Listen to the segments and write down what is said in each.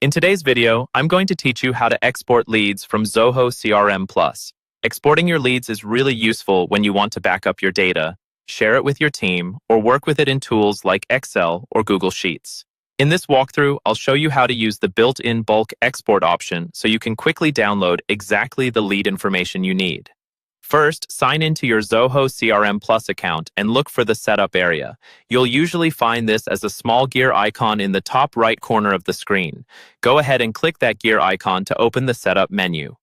In today's video, I'm going to teach you how to export leads from Zoho CRM Plus. Exporting your leads is really useful when you want to back up your data, share it with your team, or work with it in tools like Excel or Google Sheets. In this walkthrough, I'll show you how to use the built-in bulk export option so you can quickly download exactly the lead information you need. First, sign into your Zoho CRM Plus account and look for the Setup area. You'll usually find this as a small gear icon in the top right corner of the screen. Go ahead and click that gear icon to open the Setup menu.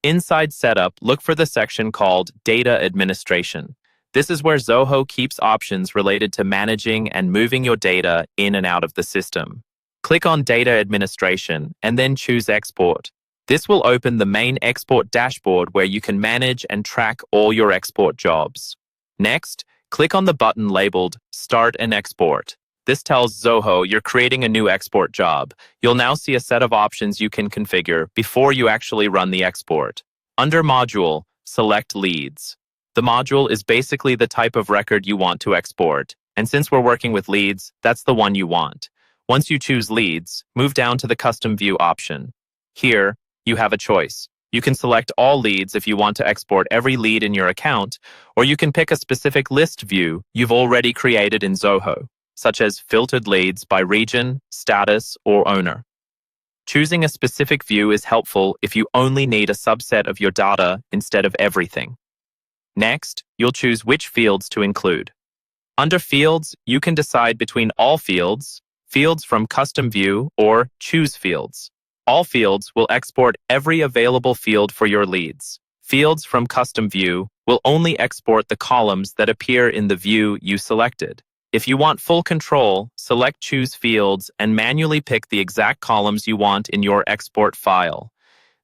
Inside Setup, look for the section called Data Administration. This is where Zoho keeps options related to managing and moving your data in and out of the system. Click on Data Administration and then choose Export. This will open the main export dashboard where you can manage and track all your export jobs. Next, click on the button labeled Start and Export. This tells Zoho you're creating a new export job. You'll now see a set of options you can configure before you actually run the export. Under Module, select Leads. The module is basically the type of record you want to export, and since we're working with leads, that's the one you want. Once you choose Leads, move down to the Custom View option. Here, you have a choice. You can select all leads if you want to export every lead in your account, or you can pick a specific list view you've already created in Zoho, such as filtered leads by region, status, or owner. Choosing a specific view is helpful if you only need a subset of your data instead of everything. Next, you'll choose which fields to include. Under Fields, you can decide between all fields, fields from Custom View, or Choose Fields. All fields will export every available field for your leads. Fields from Custom View will only export the columns that appear in the view you selected. If you want full control, select Choose Fields and manually pick the exact columns you want in your export file.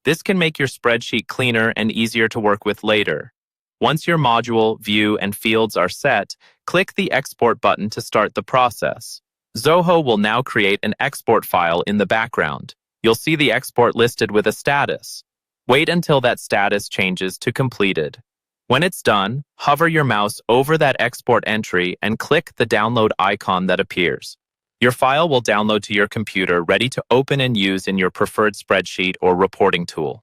This can make your spreadsheet cleaner and easier to work with later. Once your module, view, and fields are set, click the Export button to start the process. Zoho will now create an export file in the background. You'll see the export listed with a status. Wait until that status changes to completed. When it's done, hover your mouse over that export entry and click the download icon that appears. Your file will download to your computer ready to open and use in your preferred spreadsheet or reporting tool.